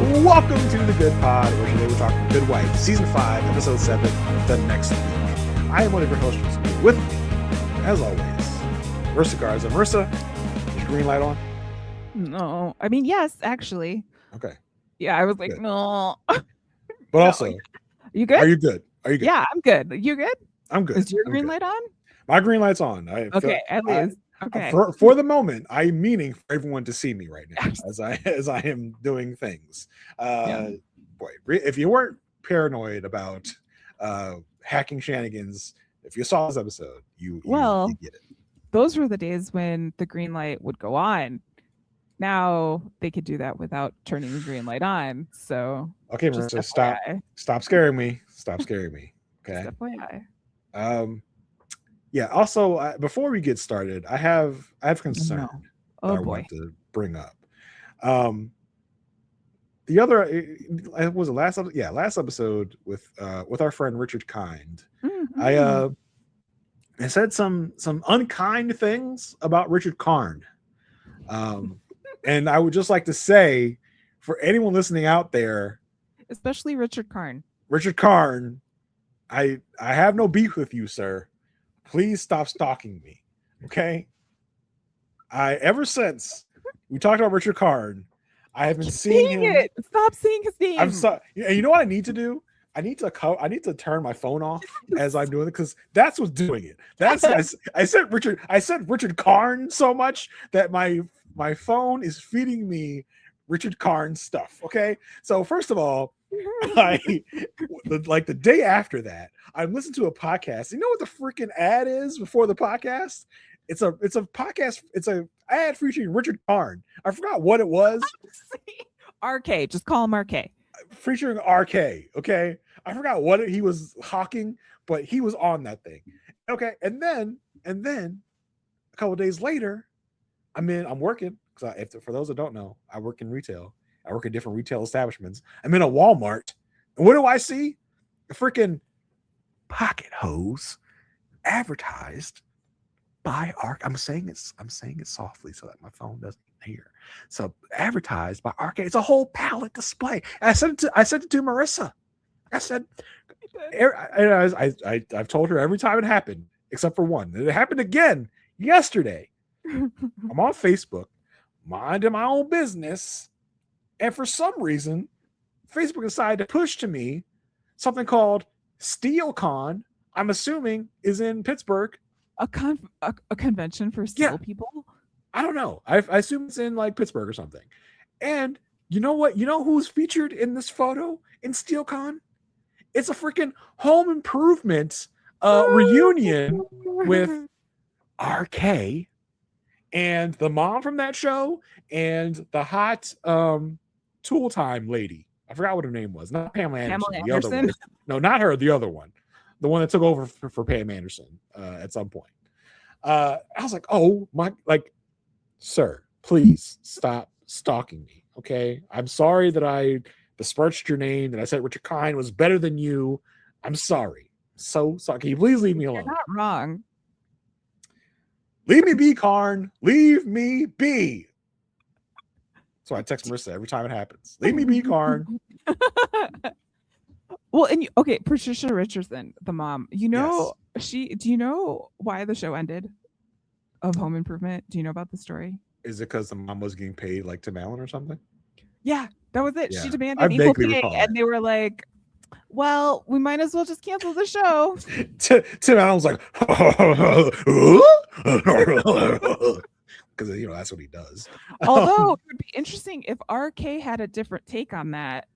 Welcome to The Good Pod, where today we're talking Good Wife, Season 5, Episode 7, The Next Week. I am one of your hosts. With me, as always, Marissa Garza. Marissa, is your green light on? No. I mean, yes, actually. Okay. Yeah, I was like, Good. no. But No. also, You good? are you good? Are you good? Yeah, I'm good. You good? I'm good. Is your I'm green good. light on? My green light's on. Okay, at least. Okay. For the moment, I'm meaning for everyone to see me right now as I am doing things. Boy, if you weren't paranoid about hacking shenanigans, if you saw this episode, you get it. Those were the days when the green light would go on. Now they could do that without turning the green light on. So okay, Marissa, stop scaring me. Stop scaring me. Okay. Just FYI. Yeah. Also, before we get started, I have concern that I want to bring up. The other it was the last episode with our friend Richard Karn. Mm-hmm. I said some unkind things about Richard Karn. And I would just like to say, for anyone listening out there, especially Richard Karn, I have no beef with you, sir. Please stop stalking me. Okay. Ever since we talked about Richard Karn, I have been seeing him. Stop saying his name. I'm sorry. You know what I need to do? I need to turn my phone off as I'm doing it, because that's what's doing it. That's I said Richard Karn so much that my phone is feeding me Richard Karn stuff. Okay. So first of all, the day after that, I'm listening to a podcast. You know what the freaking ad is before the podcast? It's a podcast. It's an ad featuring Richard Karn. I forgot what it was. RK. Just call him RK. Featuring RK. Okay. I forgot what he was hawking, but he was on that thing. Okay. And then a couple of days later, I'm working, because for those that don't know, I work in retail. I work in different retail establishments. I'm in a Walmart. And what do I see? A freaking pocket hose advertised by RK. I'm saying it softly so that my phone doesn't hear. So advertised by RK. It's a whole pallet display. And I sent it to Marissa. I said, I've told her every time it happened, except for one. It happened again yesterday. I'm on Facebook, minding my own business, and for some reason, Facebook decided to push to me something called SteelCon. I'm assuming is in Pittsburgh. A convention for steel people? I don't know. I assume it's in like Pittsburgh or something. And you know what? You know who's featured in this photo in SteelCon? It's a freaking Home Improvement reunion with RK and the mom from that show and the hot Tool Time lady. I forgot what her name was. Not Pamela Anderson. The other one. No, not her. The other one. The one that took over for Pam Anderson at some point. I was like, oh my, sir, please stop stalking me. Okay. I'm sorry that I besmirched your name, that I said Richard Karn was better than you. I'm sorry. So sorry. Can you please leave me alone? You're not wrong. Leave me be, Karn. Leave me be. So I text Marissa every time it happens. Leave me be, Karn. Well, and Patricia Richardson, the mom. You know, do you know why the show ended of Home Improvement? Do you know about the story? Is it because the mom was getting paid like Tim Allen or something? Yeah, that was it. Yeah. She demanded equal pay, and they were like, well, we might as well just cancel the show. Tim Allen's like, because that's what he does. Although it would be interesting if RK had a different take on that.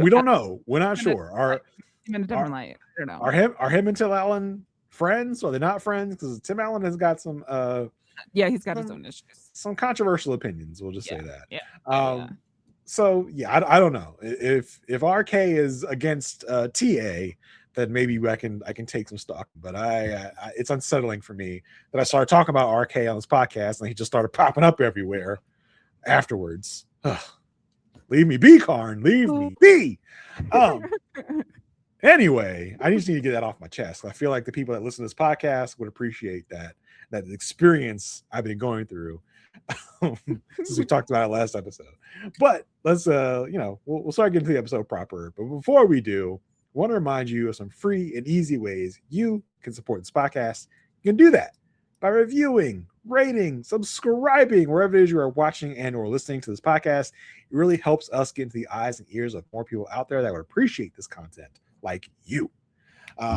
We don't know. We're not sure. In a different light. I don't know. Are him and Tim Allen friends? Or are they not friends? Because Tim Allen has got some he's got his own issues. Some controversial opinions. We'll just say that. Yeah. So I don't know. If RK is against TA, then maybe I can take some stock. But it's unsettling for me that I started talking about RK on this podcast and he just started popping up everywhere afterwards. Leave me be, Karn. Leave me be. Anyway, I just need to get that off my chest. I feel like the people that listen to this podcast would appreciate that. that experience I've been going through since we talked about it last episode. But let's we'll start getting to the episode proper. But before we do, I want to remind you of some free and easy ways you can support this podcast. You can do that by reviewing, rating, subscribing wherever it is you are watching and or listening to this podcast. It really helps us get into the eyes and ears of more people out there that would appreciate this content, like you.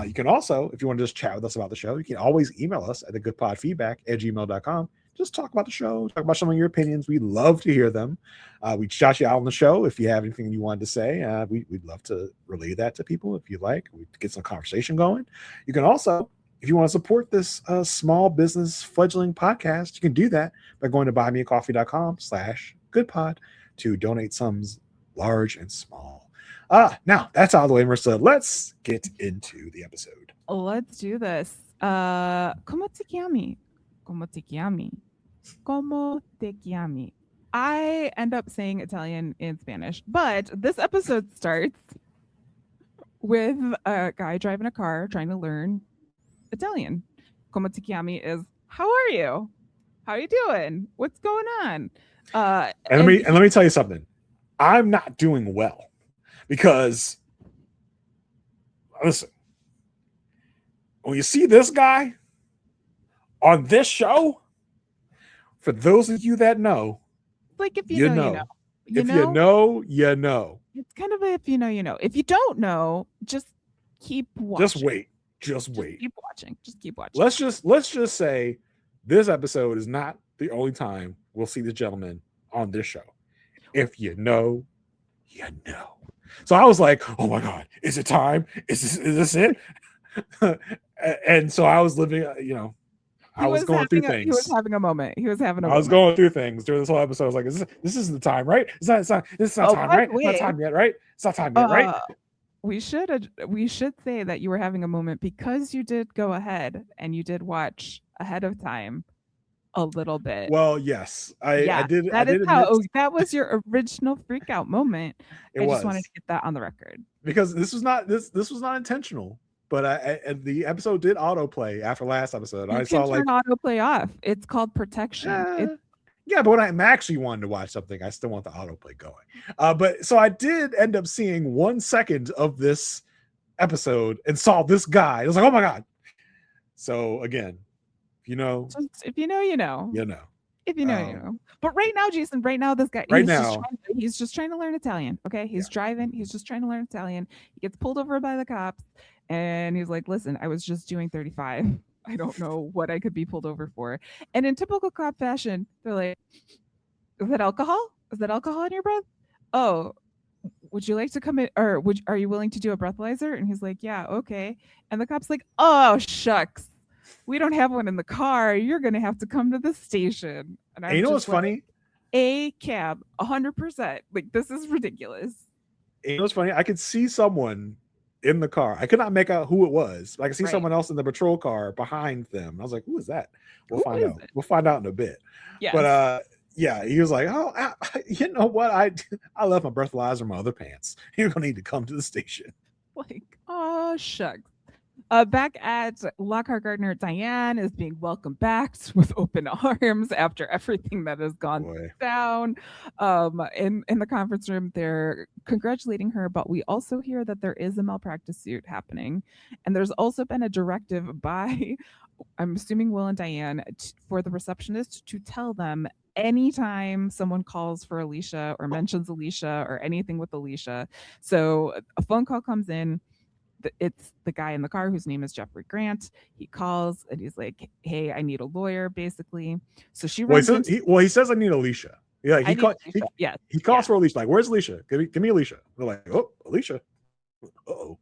You can also, if you want to just chat with us about the show, you can always email us at thegoodpodfeedback@gmail.com. Just talk about the show, talk about some of your opinions. We love to hear them. We shout you out on the show if you have anything you wanted to say. We'd love to relay that to people if you like. We get some conversation going. You can also, if you want to support this small business fledgling podcast, you can do that by going to buymeacoffee.com/goodpod to donate sums large and small. Now that's out of the way, Marissa. Let's get into the episode. Let's do this. Como te chiami? Como te chiami? Como te chiami? I end up saying Italian in Spanish, but this episode starts with a guy driving a car trying to learn Italian. Como ti chiami is how are you? How are you doing? What's going on? And let me tell you something. I'm not doing well because listen, when you see this guy on this show, for those of you that know, like if you know, you know. If you know, you know. It's kind of a if you know, you know. If you don't know, just keep watching. Just wait. Keep watching. Just keep watching. Let's just say this episode is not the only time we'll see the gentleman on this show. If you know, you know. So I was like, oh my God, is it time? Is this it? And so I was living, I was going through things. He was having a moment. I was going through things during this whole episode. I was like, this isn't the time, right? It's not time, right? It's not time yet, right? It's not time yet, right? We should say that you were having a moment because you did go ahead and you did watch ahead of time a little bit. Well, yes, I did. That was your original freak out moment. I just wanted to get that on the record because this was not intentional. But the episode did autoplay after last episode. I saw turn autoplay off. It's called protection. Yeah, but when I'm actually wanting to watch something, I still want the autoplay going. But so I did end up seeing 1 second of this episode and saw this guy. I was like, oh my God. So again, if you know, you know, you know. You know. If you know, you know. But this guy, he's just trying to learn Italian. Okay. He's driving. He's just trying to learn Italian. He gets pulled over by the cops and he's like, listen, I was just doing 35. I don't know what I could be pulled over for. And in typical cop fashion, they're like, is that alcohol? Is that alcohol in your breath? Oh, would you like to come in or are you willing to do a breathalyzer? And he's like, yeah, okay. And the cop's like, oh, shucks. We don't have one in the car. You're going to have to come to the station. And you know what's funny? A cab, 100%. Like, this is ridiculous. And you know what's funny? I could see someone in the car. I could not make out who it was. But I could see someone else in the patrol car behind them. I was like, who is that? We'll find out. We'll find out in a bit. Yes. But yeah, he was like, oh, you know what? I left my breathalyzer in my other pants. You're going to need to come to the station. Like, oh, shucks. Back at Lockhart Gardner, Diane is being welcomed back with open arms after everything that has gone down. In the conference room, they're congratulating her, but we also hear that there is a malpractice suit happening. And there's also been a directive by, I'm assuming Will and Diane, for the receptionist to tell them anytime someone calls for Alicia or mentions Alicia or anything with Alicia. So a phone call comes in. It's the guy in the car whose name is Jeffrey Grant. He calls and he's like, hey, I need a lawyer, basically. So she runs he says I need Alicia. Yeah, he calls for Alicia. Like, where's Alicia? Give me Alicia. They're like, oh, Alicia. Uh-oh.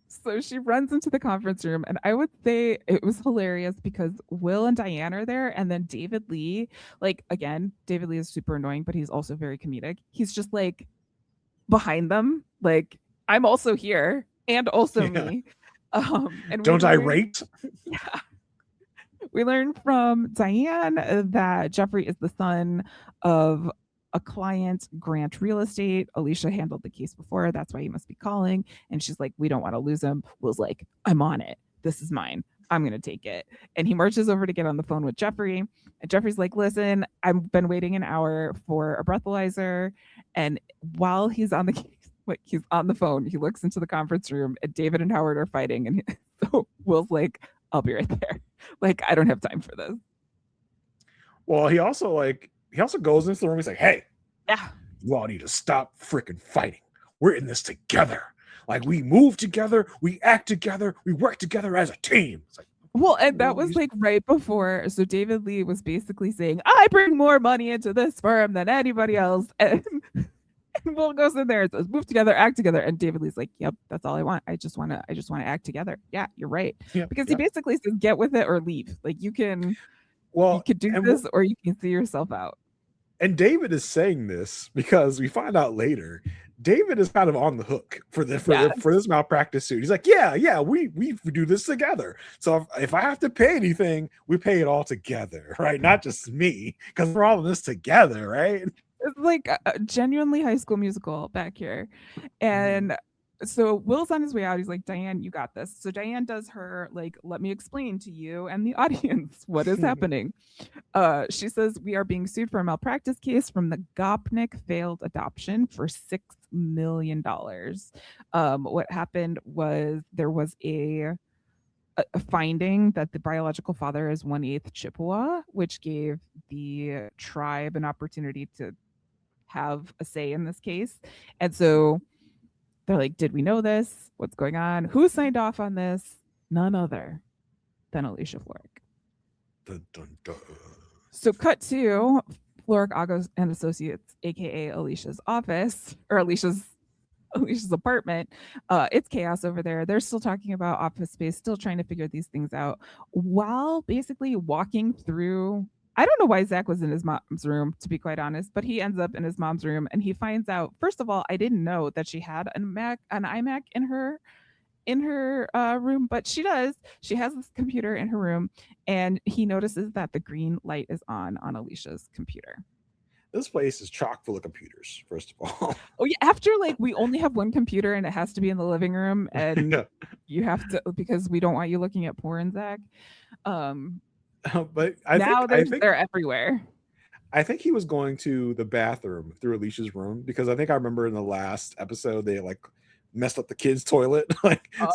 So she runs into the conference room, and I would say it was hilarious because Will and Diane are there, and then David Lee, like, again, David Lee is super annoying, but he's also very comedic. He's just like behind them, like, I'm also here. And also me. And don't I rate? Yeah. We learned from Diane that Jeffrey is the son of a client, Grant Real Estate. Alicia handled the case before. That's why he must be calling. And she's like, we don't want to lose him. Will's like, I'm on it. This is mine. I'm going to take it. And he marches over to get on the phone with Jeffrey. And Jeffrey's like, listen, I've been waiting an hour for a breathalyzer. And while he's on the phone, he looks into the conference room and David and Howard are fighting. And so Will's like, I'll be right there. Like, I don't have time for this. Well, he also goes into the room. He's like, hey, yeah, you all need to stop freaking fighting. We're in this together. Like, we move together, we act together, we work together as a team. It's like, well, and that was like right before. So David Lee was basically saying, I bring more money into this firm than anybody else. And Will goes in there and says, move together, act together. And David Lee's like, yep, that's all I want. I just want to act together. Yeah, you're right. Yep, because he basically says, get with it or leave. Like, you could do this or you can see yourself out. And David is saying this because we find out later, David is kind of on the hook for this malpractice suit. He's like, yeah, we do this together. So if I have to pay anything, we pay it all together, right? Not just me, because we're all in this together, right? It's like a genuinely High School Musical back here. And so Will's on his way out. He's like, Diane, you got this. So Diane does her, like, let me explain to you and the audience what is happening. She says, we are being sued for a malpractice case from the Gopnik failed adoption for $6 million. What happened was there was a finding that the biological father is 1/8 Chippewa, which gave the tribe an opportunity to have a say in this case. And so they're like, did we know this? What's going on? Who signed off on this? None other than Alicia Florrick. Dun, dun, dun. So cut to Florrick, Agos and Associates, aka Alicia's office, or Alicia's apartment. It's chaos over there. They're still talking about office space, still trying to figure these things out while basically walking through. I don't know why Zach was in his mom's room, to be quite honest, but he ends up in his mom's room and he finds out, first of all, I didn't know that she had an iMac in her room, but she does. She has this computer in her room and he notices that the green light is on Alicia's computer. This place is chock full of computers, first of all. Oh yeah, after like we only have one computer and it has to be in the living room and you have to, because we don't want you looking at porn, Zach. But they're everywhere. I think he was going to the bathroom through Alicia's room because I think I remember in the last episode they like messed up the kids' toilet.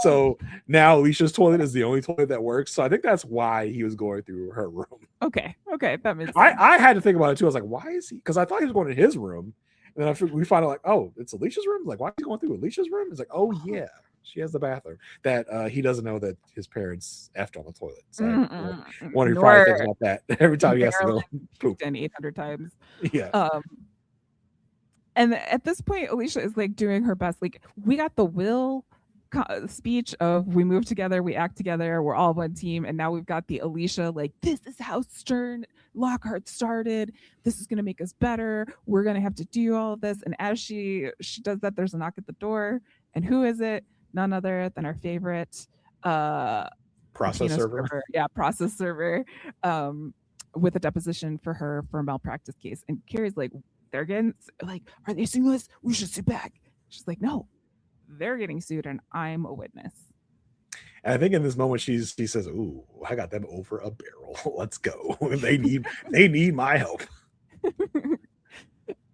So now Alicia's toilet is the only toilet that works. So I think that's why he was going through her room. Okay, that makes sense. I had to think about it too. I was like, why is he? Because I thought he was going to his room, and then we find out like, oh, it's Alicia's room. Like, why is he going through Alicia's room? It's like, oh yeah. She has the bathroom that he doesn't know that his parents effed on the toilet. So one of your probably thinks about that every time he has to go poop. 800 times. Yeah. And at this point, Alicia is like doing her best. Like, we got the Will speech of we move together, we act together, we're all one team. And now we've got the Alicia, like, this is how stern Lockhart started. This is going to make us better. We're going to have to do all of this. And as she does that, there's a knock at the door. And who is it? None other than our favorite process server. Process server with a deposition for her for a malpractice case. And Carrie's like, they're getting like, are they suing us? We should sue back. She's like, no, they're getting sued and I'm a witness. And I think in this moment she says, ooh, I got them over a barrel. Let's go. They need my help.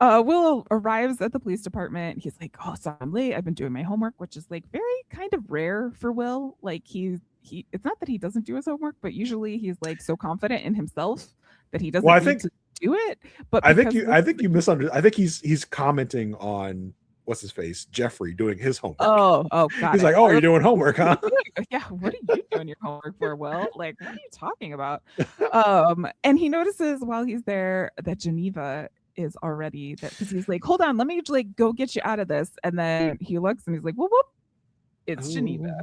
Will arrives at the police department. He's like, oh, sorry, I'm late. I've been doing my homework, which is like very kind of rare for Will. Like he it's not that he doesn't do his homework, but usually he's like so confident in himself that he doesn't need to do it. But I think you misunderstood. I think he's commenting on what's his face, Jeffrey, doing his homework. Oh, God. He's like, oh, you're doing homework, huh? Yeah, what are you doing your homework for, Will? Like, what are you talking about? And he notices while he's there that Geneva is already there because he's like, hold on, let me like go get you out of this. And then he looks and he's like, whoop, whoop. It's Geneva.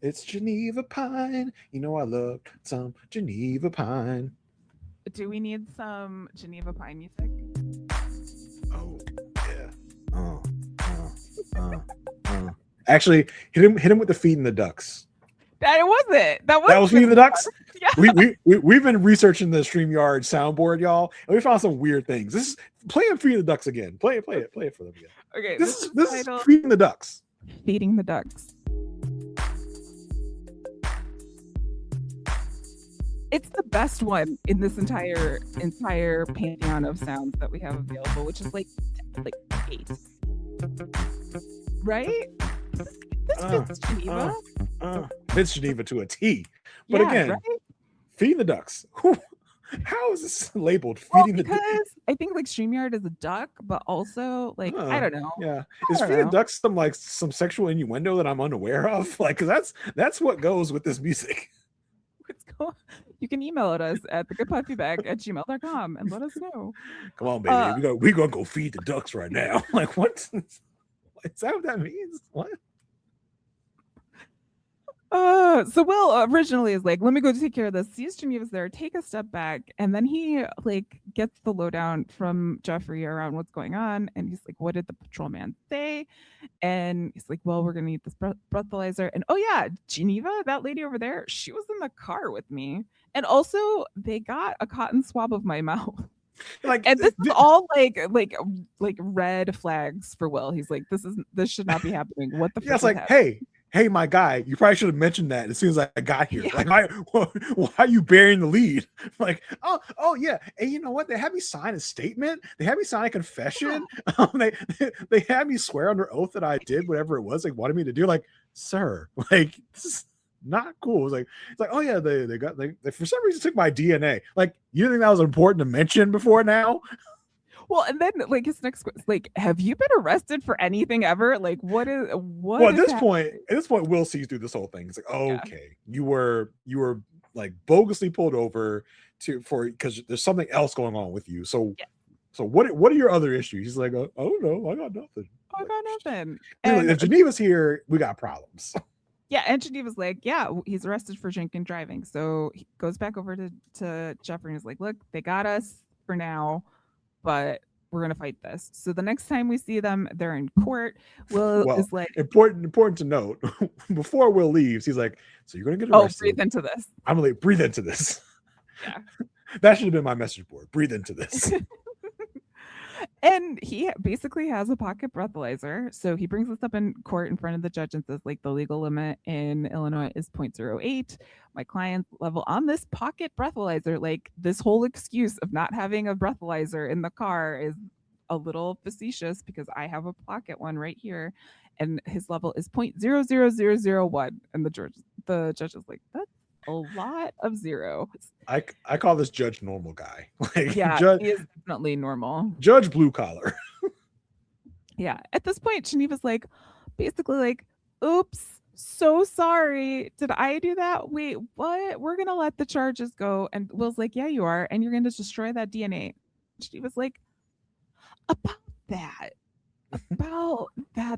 It's Geneva Pine. You know I love some Geneva Pine. Do we need some Geneva Pine music? Oh yeah. Actually, hit him with the feed and the ducks. That wasn't. That was feed and the ducks. Yeah. We've been researching the StreamYard soundboard, y'all, and we found some weird things. This is play and feed the ducks again. Play it for them again. Okay. This is feeding the ducks. Feeding the ducks. It's the best one in this entire pantheon of sounds that we have available, which is like 8. Right? This fits Geneva. Fits Geneva to a T. But again, right? Feeding the ducks. How is this labeled feeding the ducks? Because I think like StreamYard is a duck, but also like I don't know. Yeah. Is feeding the ducks some sexual innuendo that I'm unaware of? Like, because that's what goes with this music. You can email us at thegoodpodfeedback@gmail.com and let us know. Come on, baby. We're gonna go feed the ducks right now. Like, what? Is that what that means? What? So Will originally is like, let me go take care of this. Sees Geneva's there, take a step back, and then he like gets the lowdown from Jeffrey around what's going on, and he's like, what did the patrolman say? And he's like, well, we're gonna need this breathalyzer. And oh yeah, Geneva, that lady over there, she was in the car with me, and also they got a cotton swab of my mouth. Like, and this is all like red flags for Will. He's like, this should not be happening. What the fuck? Yeah, it's like, hey, my guy, you probably should have mentioned that as soon as I got here. Yeah. Like, why are you bearing the lead? Like, oh yeah. And you know what? They had me sign a statement. They had me sign a confession. They had me swear under oath that I did whatever it was they wanted me to do. Like, sir, like, this is not cool. It's like, oh yeah, they for some reason took my DNA. Like, you think that was important to mention before now? Well, and then like his next like, have you been arrested for anything ever? Like, what? Well, at this point, Will sees through this whole thing. It's like, okay, you were like bogusly pulled over because there's something else going on with you. So what are your other issues? He's like, oh no, I got nothing. And if Geneva's here, we got problems. Yeah, and Geneva's like, yeah, he's arrested for drinking driving. So he goes back over to Jeffrey and is like, look, they got us for now, but we're gonna fight this. So the next time we see them, they're in court. Will is like, important to note, before Will leaves, he's like, so you're gonna get arrested. Breathe into this. I'm like, breathe into this. Yeah. That should have been my message board. Breathe into this. And he basically has a pocket breathalyzer. So he brings this up in court in front of the judge and says, like, the legal limit in Illinois is 0.08. My client's level on this pocket breathalyzer, like, this whole excuse of not having a breathalyzer in the car is a little facetious because I have a pocket one right here. And his level is 0.00001. And the judge is like, that's a lot of zero. I call this Judge Normal Guy. Like, yeah, Judge, he is definitely normal. Judge Blue Collar. Yeah. At this point, Geneva's like, basically like, oops, so sorry. Did I do that? Wait, what? We're going to let the charges go. And Will's like, yeah, you are. And you're going to destroy that DNA. Geneva's like, about that,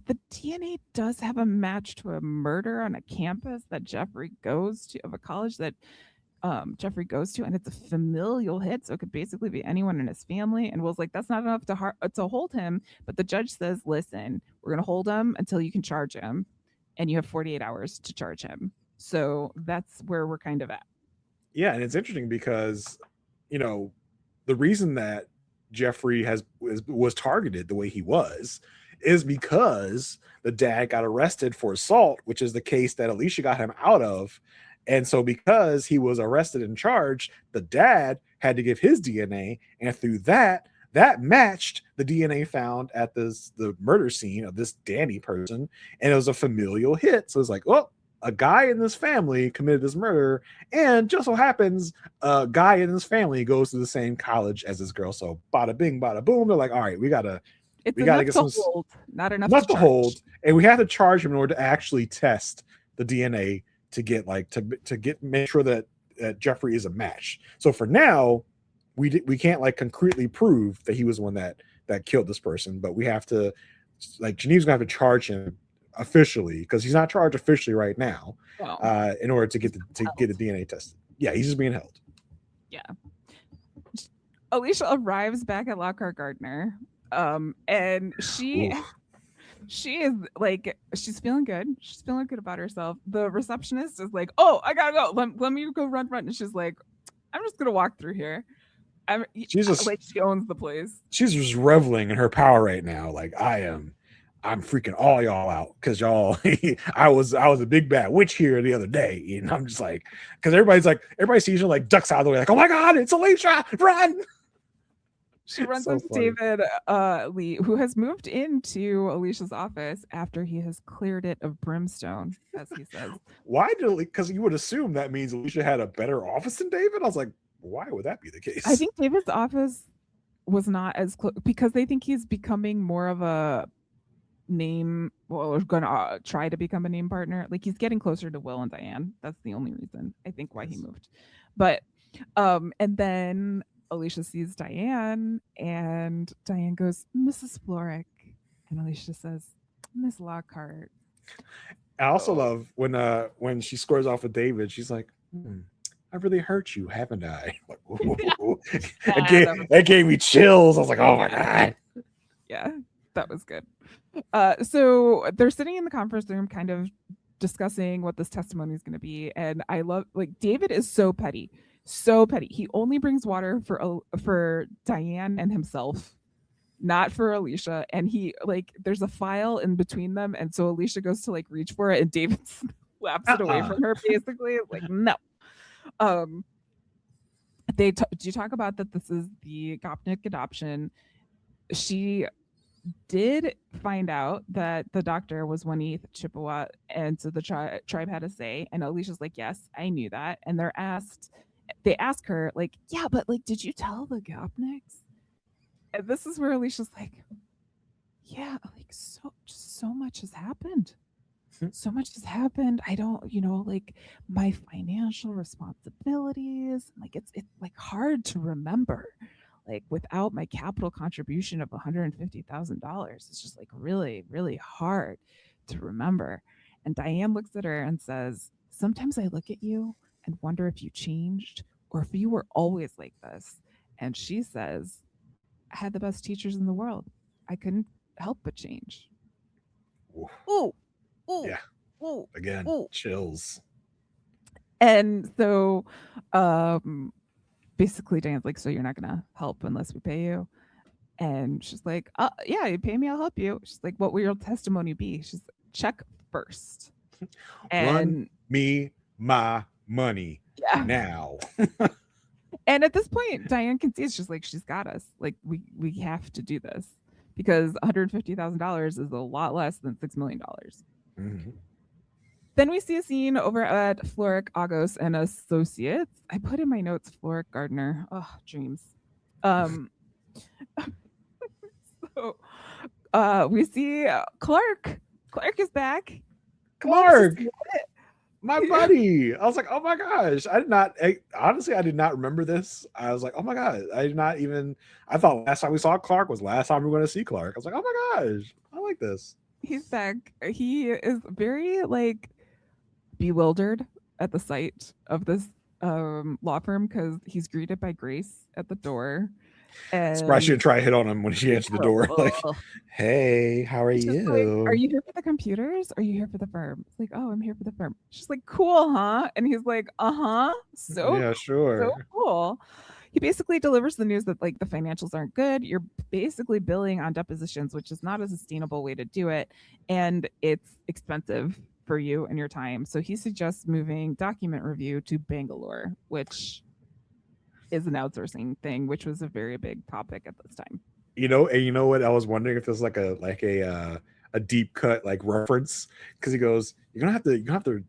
the DNA does have a match to a murder on a campus that Jeffrey goes to, of a college that Jeffrey goes to, and it's a familial hit, so it could basically be anyone in his family. And Will's like, that's not enough to hold him. But the judge says, listen, we're going to hold him until you can charge him, and you have 48 hours to charge him. So that's where we're kind of at. Yeah, and it's interesting because, you know, the reason that Jeffrey was targeted the way he was is because the dad got arrested for assault, which is the case that Alicia got him out of. And so because he was arrested and charged, the dad had to give his DNA, and through that matched the DNA found at the murder scene of this Danny person, and it was a familial hit. So it's like, oh, a guy in this family committed this murder, and just so happens a guy in this family goes to the same college as this girl. So bada bing, bada boom. They're like, all right, we gotta get some hold, not enough to hold, and we have to charge him in order to actually test the DNA to get make sure that Jeffrey is a match. So for now, we can't like concretely prove that he was the one that killed this person, but we have to, like, Geneva's gonna have to charge him officially because he's not charged officially right now. In order to get the DNA tested. Yeah, he's just being held. Yeah. Alicia arrives back at Lockhart Gardner, and she is like, she's feeling good. She's feeling good about herself. The receptionist is like, oh, I gotta go. Let me go run. And she's like, I'm just gonna walk through here. She's just like, she owns the place. She's just reveling in her power right now. Like, I am I'm freaking all y'all out because y'all I was a big bad witch here the other day. And I'm just like, because everybody sees her like ducks out of the way, like, oh my god, it's Alicia, run. She runs up to David Lee, who has moved into Alicia's office after he has cleared it of brimstone, as he says. Why did, because you would assume that means Alicia had a better office than David? I was like, why would that be the case? I think David's office was not as close because they think he's becoming more of a name, well, we're gonna try to become a name partner. Like he's getting closer to Will and Diane. That's the only reason I think why he moved. But and then Alicia sees Diane and Diane goes, Mrs. Florrick, and Alicia says, Miss Lockhart. I also love when she scores off with David, she's like, I really hurt you, haven't I? Like, that gave me chills. I was like, oh my god. Yeah, that was good. So they're sitting in the conference room kind of discussing what this testimony is going to be, and I love, like, David is so petty. He only brings water for Diane and himself, not for Alicia, and he, like, there's a file in between them, and so Alicia goes to like reach for it and David slaps it away from her, basically, like, no. Do you talk about that this is the Gopnik adoption? She did find out that the doctor was Juanith Chippewa, and so the tribe had a say, and Alicia's like, yes, I knew that. And they ask her, like, yeah, but like, did you tell the Gopniks? And this is where Alicia's like, yeah, like, so much has happened. So much has happened. I don't, like, my financial responsibilities, like, it's like hard to remember. Like, without my capital contribution of $150,000, it's just like really, really hard to remember. And Diane looks at her and says, sometimes I look at you and wonder if you changed or if you were always like this. And she says, I had the best teachers in the world. I couldn't help but change. Ooh. Ooh. Yeah. Ooh. Again, chills. And so basically Diane's like, so you're not gonna help unless we pay you? And she's like, yeah, you pay me, I'll help you. She's like, what will your testimony be? She's like, check first. And run me my money now. And at this point, Diane can see it's just like, she's got us. Like, we have to do this because $150,000 is a lot less than $6 million. Mm-hmm. Then we see a scene over at Florrick, Agos and Associates. I put in my notes Lockhart Gardner. Oh, dreams. So we see Clark. Clark is back. Clark, my buddy. I was like, oh my gosh. Honestly, I did not remember this. I was like, oh my god. I thought last time we saw Clark was last time we were going to see Clark. I was like, oh my gosh, I like this. He's back. He is very, like, bewildered at the sight of this law firm because he's greeted by Grace at the door. And surprised she didn't try to hit on him when she answered the door. Like, hey, how are you? Like, are you here for the computers? Or are you here for the firm? It's like, oh, I'm here for the firm. She's like, cool, huh? And he's like, so yeah, sure, so cool. He basically delivers the news that, like, the financials aren't good. You're basically billing on depositions, which is not a sustainable way to do it, and it's expensive for you and your time. So he suggests moving document review to Bangalore, which is an outsourcing thing, which was a very big topic at this time. And you know what? I was wondering if there's like a deep cut like reference, because he goes, you're gonna have to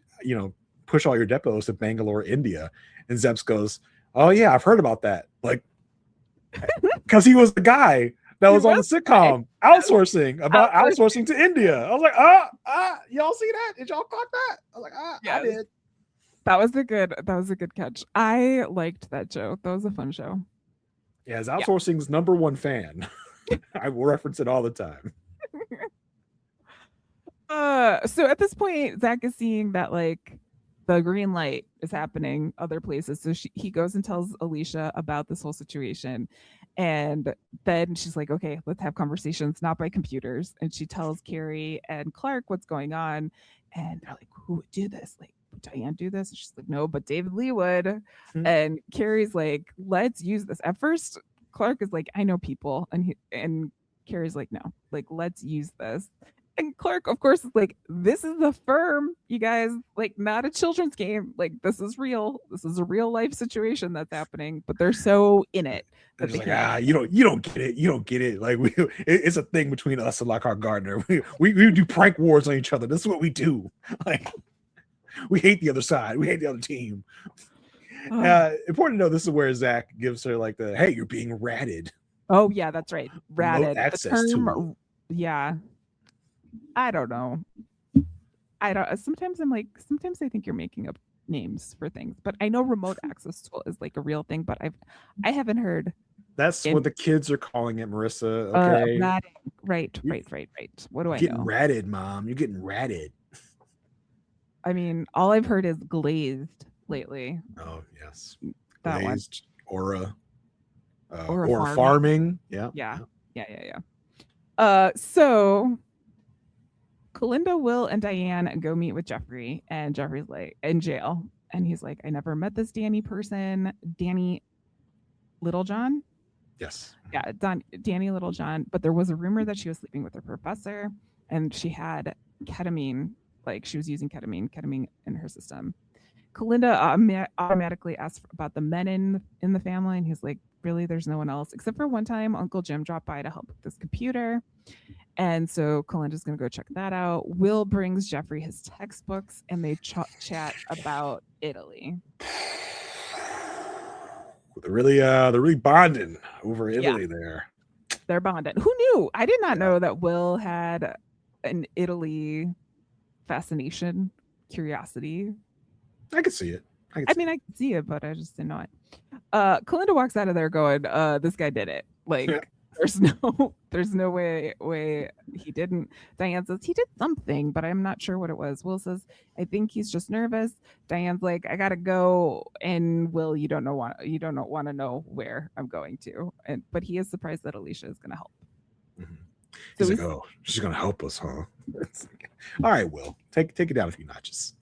push all your depots to Bangalore, India, and Zeps goes, oh yeah, I've heard about that. Like, because he was the guy that was on the sitcom outsourcing to India. I was like, y'all see that? Did y'all clock that? I was like, yes. I did. That was a good catch. I liked that show. That was a fun show. Yeah, as outsourcing's number one fan. I will reference it all the time. So at this point, Zach is seeing that, like, the green light is happening other places. So he goes and tells Alicia about this whole situation. And then she's like, okay, let's have conversations, not by computers. And she tells Carrie and Clark what's going on. And they're like, who would do this? Like, would Diane do this? And she's like, no, but David Lee would. Mm-hmm. And Carrie's like, let's use this. At first, Clark is like, I know people. And Carrie's like, no, like, let's use this. And Clark, of course, is like, this is the firm, you guys, like, not a children's game. Like, this is real. This is a real life situation that's happening, but they're so in it They're that just they like, can't. you don't get it. You don't get it. Like it's a thing between us and Lockhart Gardner. We do prank wars on each other. This is what we do. Like we hate the other side. We hate the other team. Important to know, this is where Zach gives her like the, hey, you're being ratted. Oh yeah, that's right. Remote Ratted. access The term, tool. yeah. I don't know. I don't. Sometimes I think you're making up names for things, but I know remote access tool is like a real thing. But I haven't heard. That's what the kids are calling it, Marissa. Okay, ratting. Right. What do I getting know? ratted, Mom. You're getting ratted. I mean, all I've heard is glazed lately. Oh yes, That glazed, one. Aura farming. Yeah. So Kalinda, Will, and Diane go meet with Jeffrey, and Jeffrey's like in jail, and he's like, I never met this Danny person, Danny Littlejohn. Yes. Yeah, Danny Littlejohn. But there was a rumor that she was sleeping with her professor, and she had ketamine, like she was using ketamine in her system. Kalinda automatically asked about the men in the family, and he's like, really, there's no one else except for one time Uncle Jim dropped by to help with this computer. And so Kalinda's going to go check that out. Will brings Jeffrey his textbooks, and they chat about Italy. They're really bonding over Italy there. They're bonded. Who knew? I did not know that Will had an Italy fascination, curiosity. I could see it. I could see it, but I just didn't know it. Kalinda walks out of there going, this guy did it. Like, there's no way he didn't. Diane says he did something, but I'm not sure what it was. Will says, I think he's just nervous. Diane's like, I gotta go. And Will, you don't want to know where I'm going to. But he is surprised that Alicia is gonna help. Mm-hmm. He's like, oh, she's gonna help us, huh? All right, Will, take it down a few notches.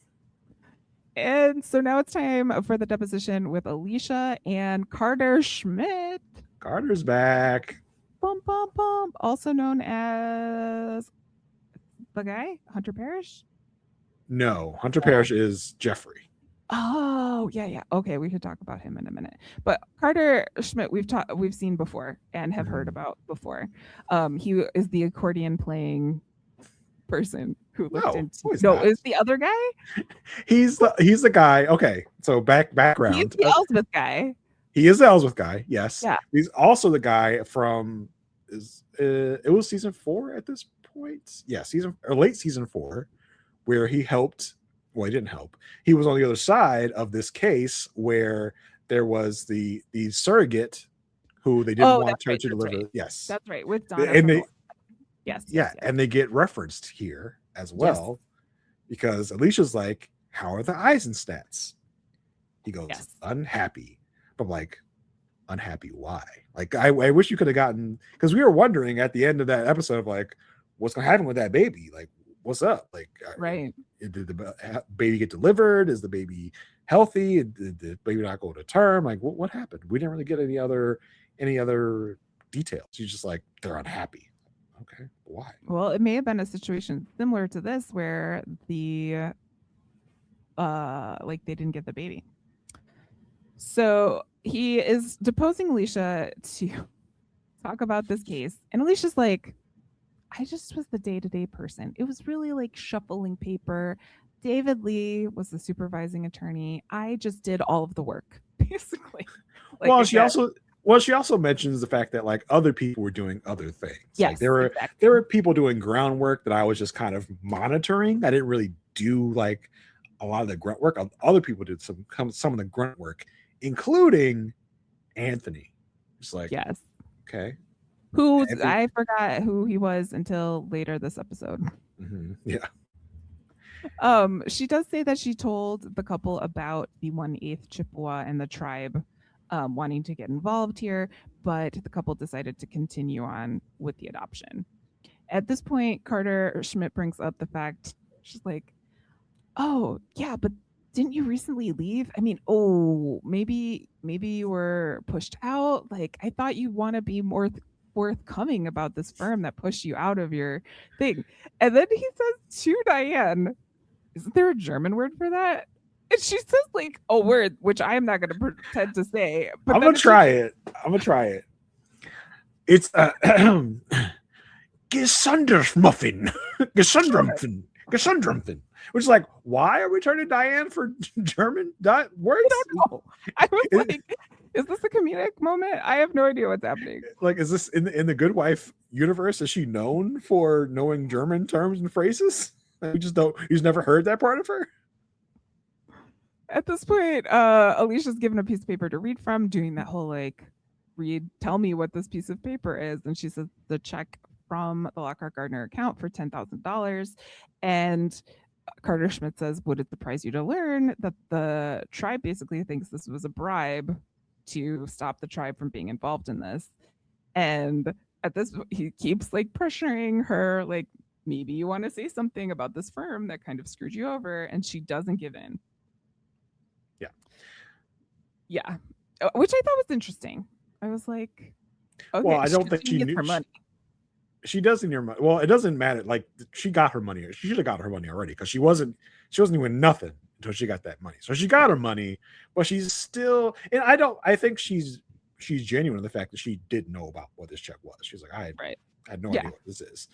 And so now it's time for the deposition with Alicia and Carter Schmidt. Carter's back. Bum, bum, bum. Also known as the guy, Hunter Parrish? No, Hunter Parrish is Jeffrey. Oh, yeah. Okay, we could talk about him in a minute. But Carter Schmidt, we've seen before and have heard about before. He is the accordion playing person who looked into. Is the other guy? He's the guy. Okay, so background. He's the Ellsworth guy. He is the Ellsworth guy. Yes. Yeah. He's also the guy from it was season 4 at this point. Yeah, late season 4, where he helped. Well, he didn't help. He was on the other side of this case where there was the surrogate who they didn't want her to deliver. Right. Yes, that's right. With Donna. And yes. And they get referenced here as well, because Alicia's like, "How are the Eisenstats?" He goes, "Unhappy." But I'm like, unhappy? Why? Like, I wish you could have gotten, because we were wondering at the end of that episode of like, what's gonna happen with that baby? Like, what's up? Like, right? Did the baby get delivered? Is the baby healthy? Did the baby not go to term? Like, what happened? We didn't really get any other details. She's just like, they're unhappy. Okay, why? Well, it may have been a situation similar to this where the like they didn't get the baby. So he is deposing Alicia to talk about this case, and Alicia's like, I just was the day-to-day person. It was really like shuffling paper. David Lee was the supervising attorney. I just did all of the work, basically. Like, well, she also mentions the fact that like other people were doing other things. Yes, like there were people doing groundwork that I was just kind of monitoring. I didn't really do like a lot of the grunt work. Other people did some of the grunt work, including Anthony. Just like, yes, okay. I forgot who he was until later this episode. Mm-hmm. Yeah. She does say that she told the couple about the 1/8 Chippewa and the tribe wanting to get involved here, but the couple decided to continue on with the adoption. At this point, Carter Schmidt brings up the fact, she's like, oh, yeah, but didn't you recently leave? I mean, maybe you were pushed out. Like, I thought you want to be more forthcoming about this firm that pushed you out of your thing. And then he says to Diane, isn't there a German word for that? And she says like a word, which I am not going to pretend to say. But I'm going to try it. It's Gesundheitsmuffin. Gesundheitsmuffin. Which is like, why are we turning Diane for German words? I don't know. I was like, is this a comedic moment? I have no idea what's happening. Like, is this in the Good Wife universe? Is she known for knowing German terms and phrases? We just don't. You've never heard that part of her. At this point, Alicia's given a piece of paper to read from, doing that whole like, tell me what this piece of paper is, and she says the check from the Lockhart Gardner account for $10,000, and Carter Schmidt says, would it surprise you to learn that the tribe basically thinks this was a bribe to stop the tribe from being involved in this? And at this, he keeps like pressuring her, like, maybe you want to say something about this firm that kind of screwed you over, and she doesn't give in. Yeah, which I thought was interesting. I was like, okay, well, I don't think she knew her money. She does in your money. Well, it doesn't matter. Like, she got her money. She should have got her money already, because she wasn't doing nothing until she got that money. So she got her money, but she's still. And I think she's genuine in the fact that she didn't know about what this check was. She's like, I had no idea what this is.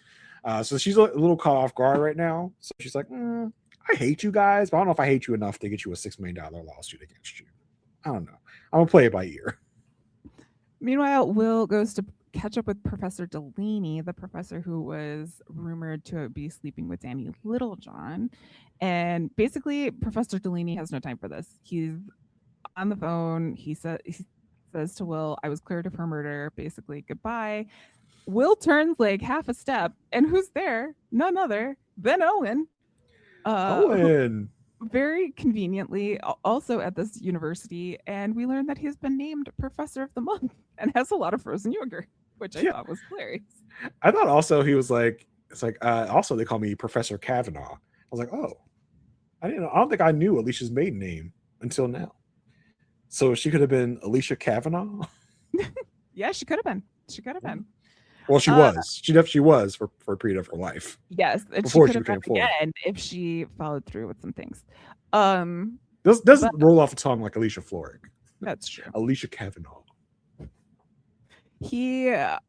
So she's a little caught off guard right now. So she's like, I hate you guys, but I don't know if I hate you enough to get you a $6 million lawsuit against you. I don't know. I'm gonna play it by ear. Meanwhile, Will goes to catch up with Professor Delaney, the professor who was rumored to be sleeping with Danny Littlejohn. And basically, Professor Delaney has no time for this. He's on the phone. He says to Will, I was cleared of her murder. Basically, goodbye. Will turns like half a step, and who's there? None other than Owen. Owen. Very conveniently also at this university, and we learned that he's been named Professor of the Month and has a lot of frozen yogurt, which I thought was hilarious. I thought also he was like, it's like, also they call me Professor Kavanaugh. I was like, oh, I don't think I knew Alicia's maiden name until now. So she could have been Alicia Cavanaugh. Yeah, she could have been. Well, she was. She definitely was for a period of her life. Yes, and before she became again if she followed through with some things. This doesn't roll off the tongue like Alicia Florrick. That's true. Alicia Cavanaugh. He it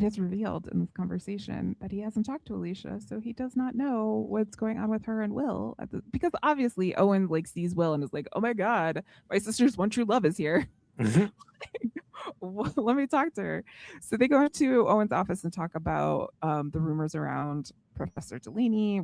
is revealed in this conversation that he hasn't talked to Alicia, so he does not know what's going on with her and Will because obviously Owen like sees Will and is like, oh my god, my sister's one true love is here. Mm-hmm. Let me talk to her. So they go into Owen's office and talk about the rumors around Professor Delaney.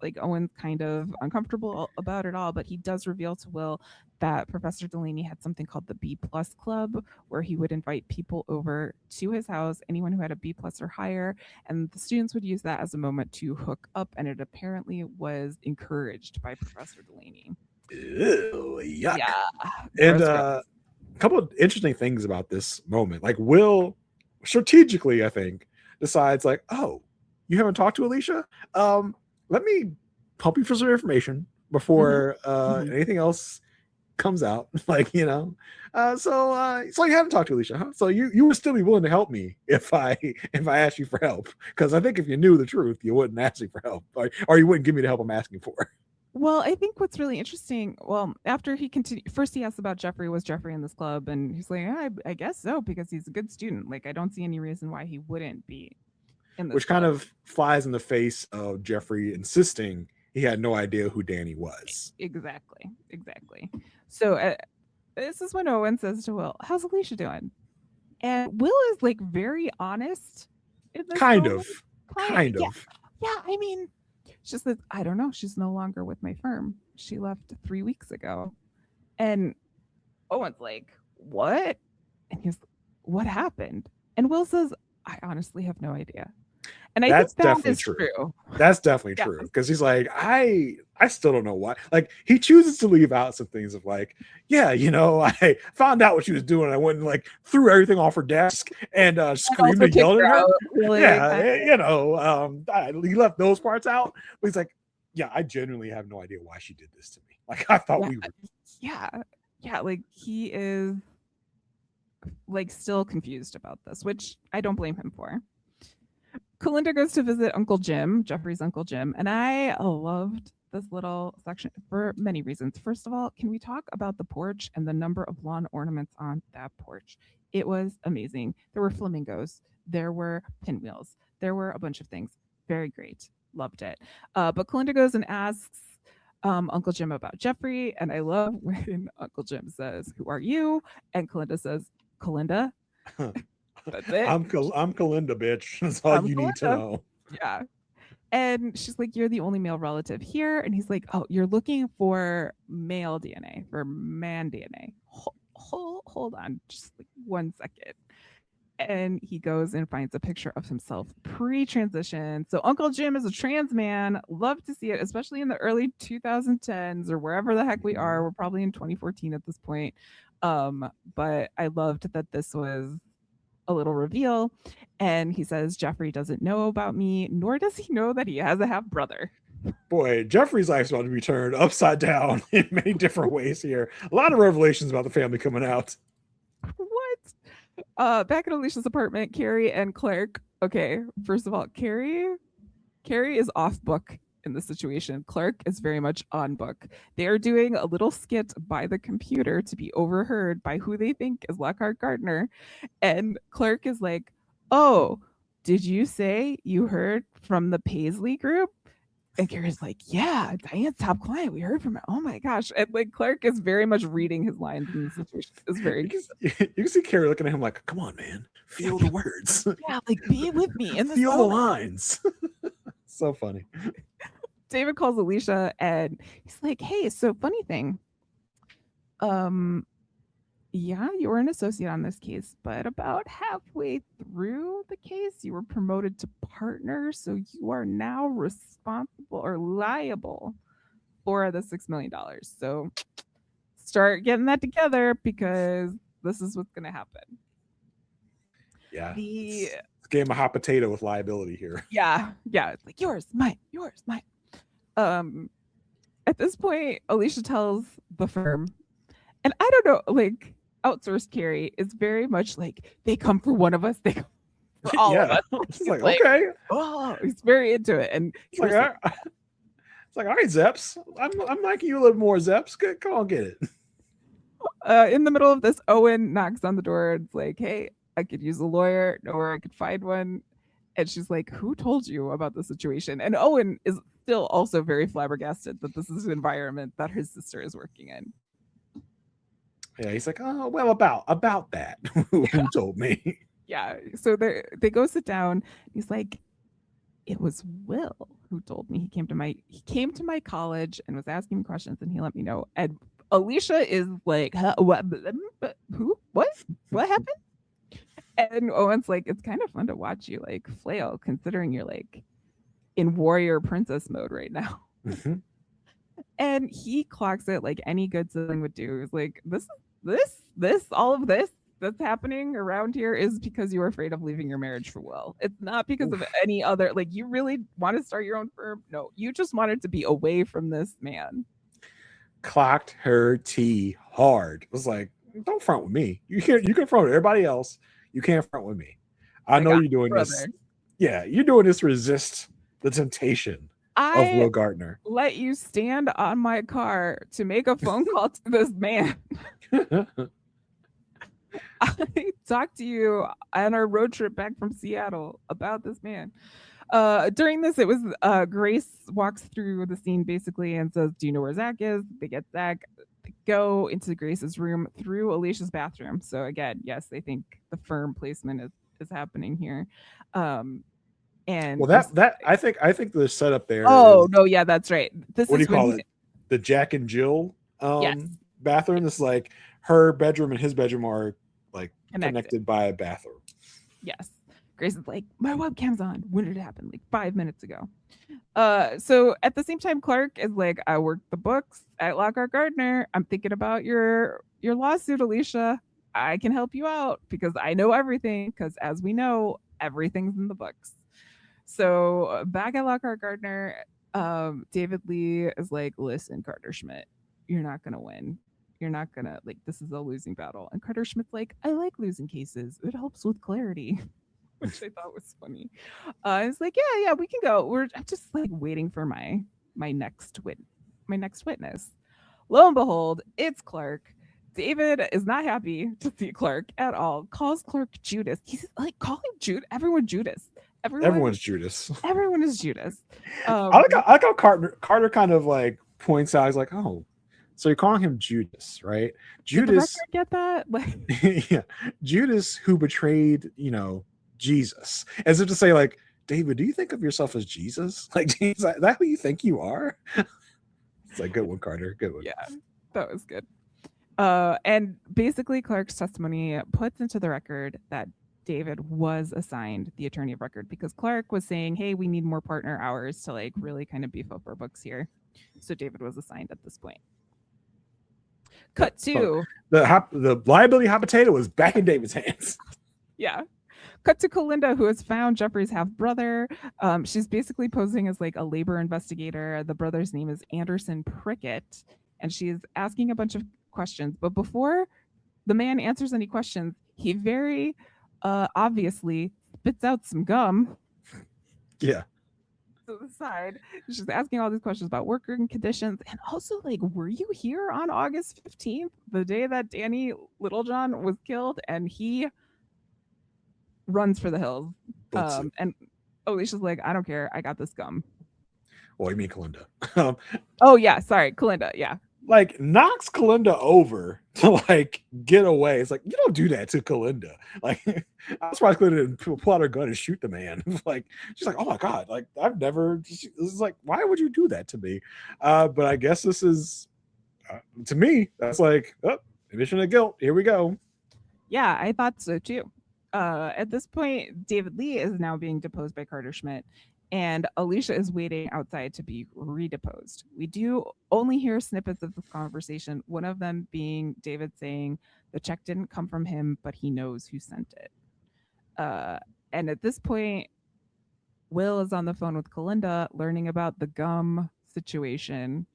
Like, Owen's kind of uncomfortable about it all, but he does reveal to Will that Professor Delaney had something called the B+ Club, where he would invite people over to his house, anyone who had a B+ or higher, and the students would use that as a moment to hook up, and it apparently was encouraged by Professor Delaney. Ew, yuck. Yeah. And a couple of interesting things about this moment. Like, Will strategically, I think, decides like, oh, you haven't talked to Alicia? Let me pump you for some information before anything else comes out. Like, you know, so you haven't talked to Alicia, huh? So you would still be willing to help me if I asked you for help, because I think if you knew the truth, you wouldn't ask me for help, or you wouldn't give me the help I'm asking for. Well, I think what's really interesting, after he continued, first he asked about Jeffrey, was Jeffrey in this club? And he's like, I guess so, because he's a good student. Like, I don't see any reason why he wouldn't be in this Which club. kind of flies in the face of Jeffrey insisting he had no idea who Danny was. Exactly. So this is when Owen says to Will, how's Alicia doing? And Will is like very honest in this Kind moment. of. Yeah, I mean, she says, I don't know. She's no longer with my firm. She left 3 weeks ago. And Owen's like, what? And he's, what happened? And Will says, I honestly have no idea. And That's think that definitely is true. That's definitely true. Because he's like, I still don't know why. Like, he chooses to leave out some things of like, yeah, you know, I found out what she was doing. I went and like threw everything off her desk and screamed and yelled at her. Really, you know, he left those parts out. But he's like, yeah, I genuinely have no idea why she did this to me. Like, I thought we were. Yeah. Like, he is like still confused about this, which I don't blame him for. Kalinda goes to visit Uncle Jim, Jeffrey's Uncle Jim, and I loved this little section for many reasons. First of all, can we talk about the porch and the number of lawn ornaments on that porch? It was amazing. There were flamingos, there were pinwheels, there were a bunch of things. Very great. Loved it. But Kalinda goes and asks Uncle Jim about Jeffrey, and I love when Uncle Jim says, "Who are you?" And Kalinda says, "Kalinda." That's it. I'm Kalinda, bitch. That's all you need to know. Yeah. And she's like, "You're the only male relative here." And he's like, "Oh, you're looking for male DNA, for man DNA. Hold on, just like 1 second." And he goes and finds a picture of himself pre-transition. So Uncle Jim is a trans man. Love to see it, especially in the early 2010s or wherever the heck we are. We're probably in 2014 at this point. But I loved that this was a little reveal. And he says, "Jeffrey doesn't know about me, nor does he know that he has a half brother." Boy, Jeffrey's life's about to be turned upside down in many different ways here. A lot of revelations about the family coming out. What? Back at Alicia's apartment, Carrie and Clark. Okay, first of all, Carrie is off book in the situation. Clark is very much on book. They are doing a little skit by the computer to be overheard by who they think is Lockhart Gardner. And Clark is like, "Oh, did you say you heard from the Paisley group?" And Carrie's like, "Yeah, Diane's top client. We heard from it. Oh my gosh." And like Clark is very much reading his lines in the situation. It's very you can see Carrie looking at him like, "Come on, man. Feel the words." Yeah, like be with me in the feel the lines. So funny. David calls Alicia and he's like, "Hey, so funny thing. Yeah, you were an associate on this case, but about halfway through the case, you were promoted to partner, so you are now responsible or liable for the $6 million. So start getting that together because this is what's going to happen." Yeah. It's a game of hot potato with liability here. Yeah. It's like yours, mine. At this point, Alicia tells the firm, and I don't know, like outsourced Carrie is very much like, they come for one of us, they come for all of us. It's like, okay. Oh, he's very into it. And it's like, all right, Zeps. I'm liking you a little more, Zeps. Come on, get it. In the middle of this, Owen knocks on the door. It's like, "Hey, I could use a lawyer, or I could find one." And she's like, "Who told you about the situation?" And Owen is still also very flabbergasted that this is an environment that his sister is working in. Yeah, he's like, "Oh, well, about that." Who told me? Yeah. So they go sit down. He's like, "It was Will who told me. He came to my college and was asking me questions, and he let me know." And Alicia is like, "Huh, what? Who? What happened?" And Owen's like, "It's kind of fun to watch you like flail, considering you're like in warrior princess mode right now." Mm-hmm. And he clocks it like any good sibling would do. He's like, all of this that's happening around here is because you are afraid of leaving your marriage for Will. It's not because of any other, like, you really want to start your own firm. No, you just wanted to be away from this man. Clocked her tea hard. It was like, don't front with me. You can front with everybody else. You can't front with me. I know you're doing this. Yeah, you're doing this to resist the temptation of Will Gardner. Let you stand on my car to make a phone call to this man. I talked to you on our road trip back from Seattle about this man. During this, it was Grace walks through the scene basically and says, "Do you know where Zach is?" They get Zach. They go into Grace's room through Alicia's bathroom. So again, yes, they think the firm placement is happening here. And well, that I think the setup there. Oh no, yeah, that's right. This what is do you call it? The Jack and Jill bathroom. It's like her bedroom and his bedroom are like connected by a bathroom. Yes. Grace is like, "My webcam's on. When did it happen? Like 5 minutes ago." So at the same time, Clark is like, "I worked the books at Lockhart Gardner. I'm thinking about your lawsuit, Alicia. I can help you out because I know everything. Because as we know, everything's in the books." So back at Lockhart Gardner, David Lee is like, "Listen, Carter Schmidt, you're not gonna win. You're not gonna like this is a losing battle. And Carter Schmidt's like, I like losing cases. It helps with clarity. Which I thought was funny. I was like, yeah, we can go. I'm just like waiting for my next witness. Lo and behold, it's Clark. David is not happy to see Clark at all. Calls Clark Judas. He's like calling everyone Judas. Everyone's Judas. Everyone is Judas. I like how Carter kind of like points out. He's like, oh, so you're calling him Judas, right? Judas. Did the record get that? Like, yeah, Judas who betrayed, Jesus, as if to say, like, David, do you think of yourself as Jesus? Like, is that who you think you are? It's like, good one, Carter. Good one. Yeah, that was good. And basically, Clark's testimony puts into the record that David was assigned the attorney of record because Clark was saying, hey, we need more partner hours to like really kind of beef up our books here. So David was assigned at this point. Cut to the liability hot potato was back in David's hands. Yeah. Cut to Kalinda, who has found Jeffrey's half brother. She's basically posing as like a labor investigator. The brother's name is Anderson Prickett, and she's asking a bunch of questions. But before the man answers any questions, he very obviously spits out some gum. Yeah. To the side. She's asking all these questions about working conditions. And also, like, were you here on August 15th, the day that Danny Littlejohn was killed? And he runs for the hills. And Alicia's like, I don't care. I got this gum. Well, you mean Kalinda. Oh, yeah. Sorry. Kalinda. Yeah. Like, knocks Kalinda over to, like, get away. It's like, you don't do that to Kalinda. Like, I'm surprised Kalinda didn't pull out her gun and shoot the man. Like, she's like, oh, my God. Like, this is like, why would you do that to me? But I guess this is, to me, that's like, admission of guilt. Here we go. Yeah, I thought so, too. At this point, David Lee is now being deposed by Carter Schmidt, and Alicia is waiting outside to be redeposed. We do only hear snippets of the conversation, one of them being David saying the check didn't come from him, but he knows who sent it. And at this point, Will is on the phone with Kalinda learning about the gum situation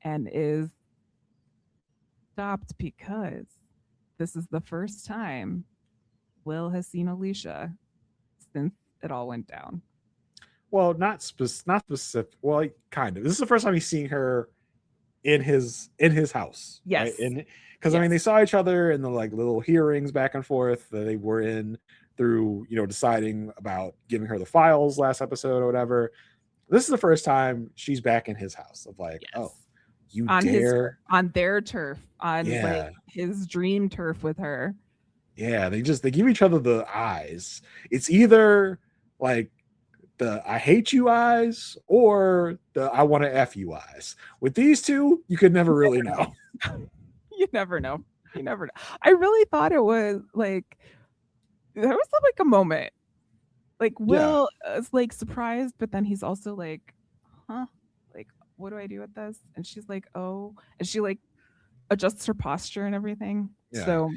and is stopped because this is the first time Will has seen Alicia since it all went down. Well, not specific. Well, kind of. This is the first time he's seeing her in his house. Yes. Right? Because I mean, they saw each other in the like little hearings back and forth that they were in through, deciding about giving her the files last episode or whatever. This is the first time she's back in his house. Of like, oh, you dare on their turf, on like his dream turf with her. Yeah, they give each other the eyes. It's either like the I hate you eyes or the I want to F you eyes. With these two, you could never really know. You never know. I really thought it was like there was like a moment. Like Will is like surprised, but then he's also like, huh? Like, what do I do with this? And she's like, oh, and she like adjusts her posture and everything. Yeah. So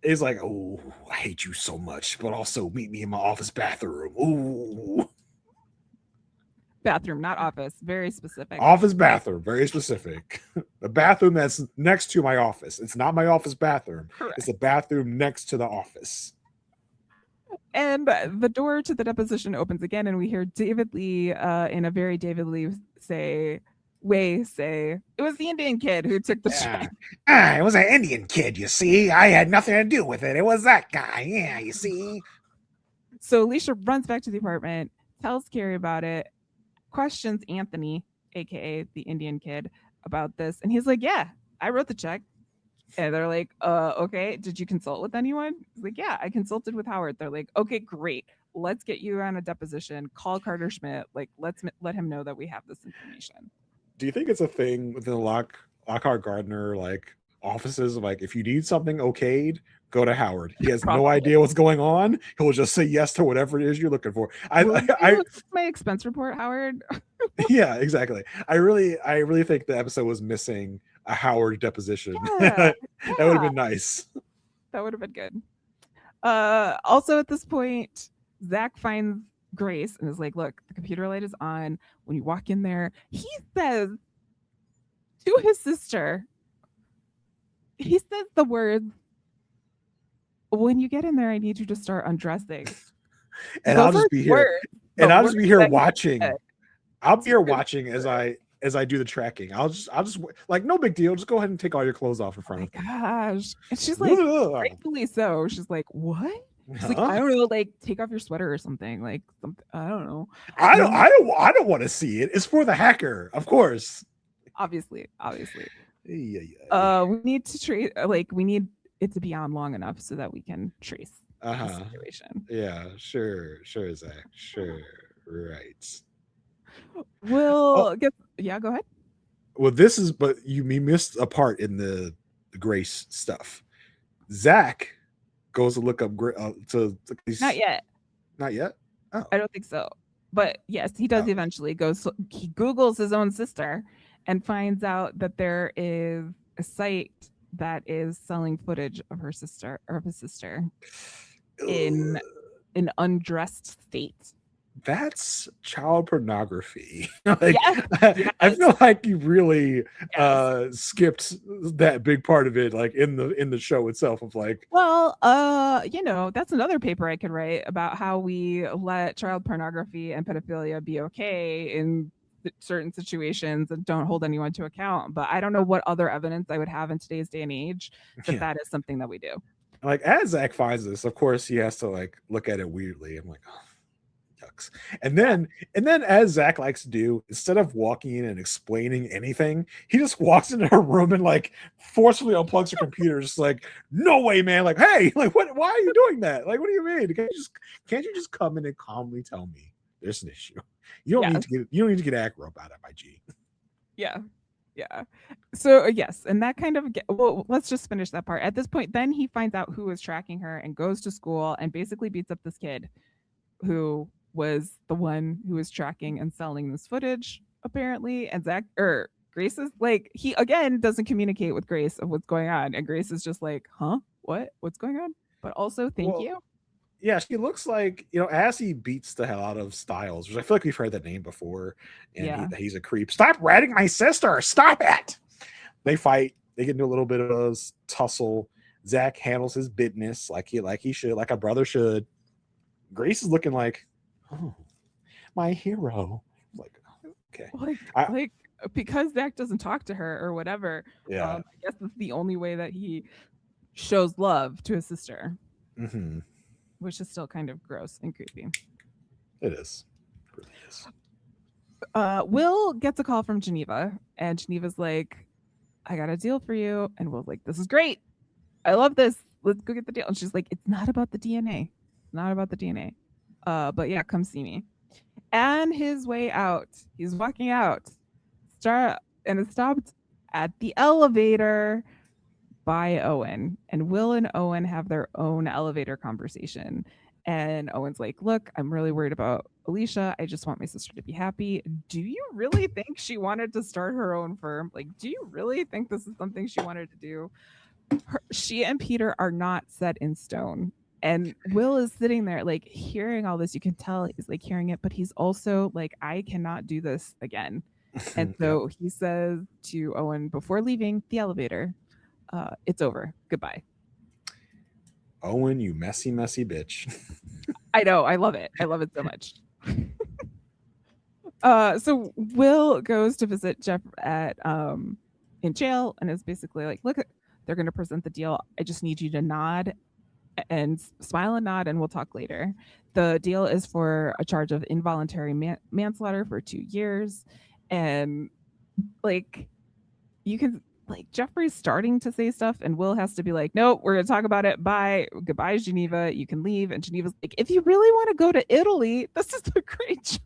it's like, oh, I hate you so much, but also meet me in my office bathroom. Ooh. Bathroom, not office. Very specific. Office bathroom, very specific. The bathroom that's next to my office. It's not my office bathroom. Correct. It's the bathroom next to the office. And the door to the deposition opens again, and we hear David Lee in a very David Lee say, it was the Indian kid who took the check. It was an Indian kid, you see. I had nothing to do with it. It was that guy. Yeah, you see. So Alicia runs back to the apartment, tells Carrie about it, questions Anthony, aka the Indian kid, about this, and he's like, yeah, I wrote the check. And they're like, okay, did you consult with anyone? He's like, yeah, I consulted with Howard. They're like, okay, great, let's get you on a deposition, call Carter Schmidt, like let's let him know that we have this information. Do you think it's a thing within the Lockhart Gardner like offices, like if you need something okayed, go to Howard. He has no idea what's going on. He'll just say yes to whatever it is you're looking for. My expense report, Howard. Yeah, exactly. I really think the episode was missing a Howard deposition. That would have been nice. That would have been good. Also at this point, Zach finds Grace and is like, look, the computer light is on. When you walk in there, he says to his sister, he says the words, when you get in there, I need you to start undressing. And Those I'll just are be here. words. And The I'll just words be here that he watching. said. I'll be here watching as I do the tracking. I'll just like, no big deal. Just go ahead and take all your clothes off in Oh front my of me. gosh. And she's like, Ugh. rightfully so. She's like, what? She's like, Huh? I don't know, like take off your sweater or something. Like something, I don't know. I don't And I don't want to see it. It's for the hacker, of course. obviously. Yeah, yeah. We need to trace like we need it to be on long enough so that we can trace the Uh-huh. situation. Yeah, sure, Zach. Sure. Right. Oh, We'll get yeah, go ahead. well, this is but you missed a part in the Grace stuff. Zach goes to look up to Not yet. not yet. Oh. I don't think so. But yes, he does eventually he Googles his own sister and finds out that there is a site that is selling footage of her sister or of his sister in an undressed state. That's child pornography. Like, Yes. I feel like you really skipped that big part of it, like in the show itself. Of like, well, that's another paper I could write about how we let child pornography and pedophilia be okay in certain situations and don't hold anyone to account. But I don't know what other evidence I would have in today's day and age that is something that we do. like as Zach finds this, of course he has to like look at it weirdly. I'm like, oh, yucks. And then as Zach likes to do, instead of walking in and explaining anything, he just walks into her room and like forcefully unplugs her computer, just like, no way, man. Like, hey, like why are you doing that? Like, what do you mean? Can't you just come in and calmly tell me there's an issue? You don't need to get aggro about it, my G. Yeah. So yes, and that kind of well, let's just finish that part. At this point, then he finds out who is tracking her and goes to school and basically beats up this kid who was the one who was tracking and selling this footage, apparently. And Grace is like, he again doesn't communicate with Grace of what's going on. And Grace is just like, huh? What's going on? But also, thank you. Yeah, she looks like, as he beats the hell out of Styles, which I feel like we've heard that name before, and he's a creep. Stop ratting my sister! Stop it! They fight. They get into a little bit of a tussle. Zach handles his business like he should, like a brother should. Grace is looking like, oh, my hero. Like, okay. Like because Zach doesn't talk to her or whatever. Yeah. I guess that's the only way that he shows love to his sister. Mm-hmm. Which is still kind of gross and creepy. It is. It really is. Will gets a call from Geneva, and Geneva's like, I got a deal for you. And Will's like, this is great. I love this. Let's go get the deal. And she's like, it's not about the DNA. Not about the DNA. But yeah, come see me. And his way out, he's walking out. And it stopped at the elevator by Owen, and Will and Owen have their own elevator conversation. And Owen's like, look, I'm really worried about Alicia. I just want my sister to be happy. Do you really think she wanted to start her own firm? Like, do you really think this is something she wanted to do? She and Peter are not set in stone. And Will is sitting there, like, hearing all this. You can tell he's like hearing it, but he's also like, I cannot do this again. And so he says to Owen before leaving the elevator, it's over. Goodbye. Owen, you messy bitch. I know. I love it. I love it so much. So Will goes to visit Jeff at in jail and is basically like, look, they're going to present the deal. I just need you to nod and smile and nod, and we'll talk later. The deal is for a charge of involuntary manslaughter for 2 years. And like, you can, like, Jeffrey's starting to say stuff and Will has to be like, nope, we're going to talk about it. Bye. Goodbye, Geneva. You can leave. And Geneva's like, if you really want to go to Italy, this is a great job.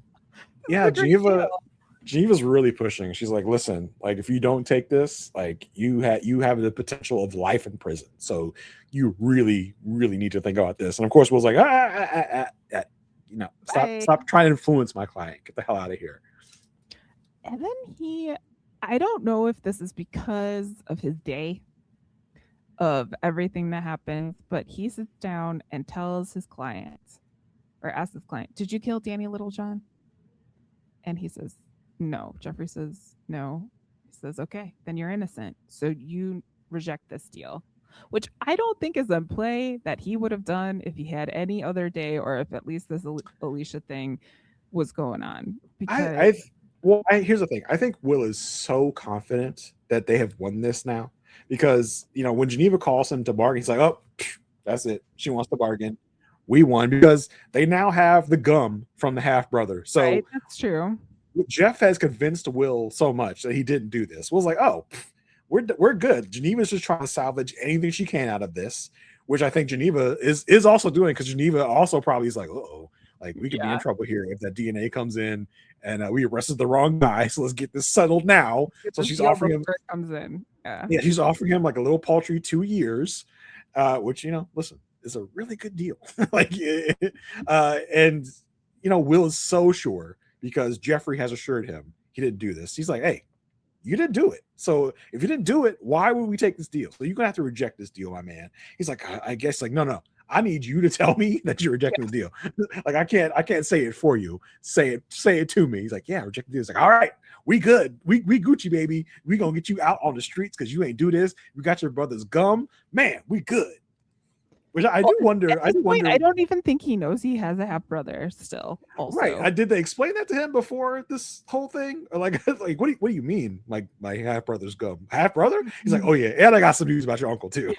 Yeah, Geneva's really pushing. She's like, listen, like, if you don't take this, like, you have the potential of life in prison. So you really, really need to think about this. And of course, Will's like, stop trying to influence my client. Get the hell out of here. And then I don't know if this is because of his day of everything that happens, but he sits down and tells his client, or asks his client, did you kill Danny Littlejohn? And he says, no. Jeffrey says, no. He says, okay, then you're innocent. So you reject this deal, which I don't think is a play that he would have done if he had any other day, or if at least this Alicia thing was going on. Because here's the thing. I think Will is so confident that they have won this now, because when Geneva calls him to bargain, he's like, "Oh, that's it. She wants to bargain. We won," because they now have the gum from the half brother. So right, that's true. Jeff has convinced Will so much that he didn't do this. Will's like, "Oh, we're good." Geneva's just trying to salvage anything she can out of this, which I think Geneva is also doing, because Geneva also probably is like, "Uh-oh, like we could be in trouble here if that DNA comes in and we arrested the wrong guy. So let's get this settled now." So she's offering him. Comes in. Yeah, she's offering him like a little paltry 2 years, which listen, is a really good deal. Like, and Will is so sure, because Jeffrey has assured him he didn't do this. He's like, "Hey, you didn't do it. So if you didn't do it, why would we take this deal? So you're gonna have to reject this deal, my man." He's like, I guess, like, no. I need you to tell me that you're rejecting the deal. Like, I can't say it for you. Say it to me. He's like, "Yeah, reject the deal." He's like, "All right, we good. We Gucci, baby. We gonna get you out on the streets because you ain't do this. We got your brother's gum. Man, we good." Which I do wonder. I don't even think he knows he has a half brother still. Also. Right. Did they explain that to him before this whole thing? Or like what do you mean? Like, my half brother's gum? Half brother? He's like, "Oh yeah, and I got some news about your uncle too."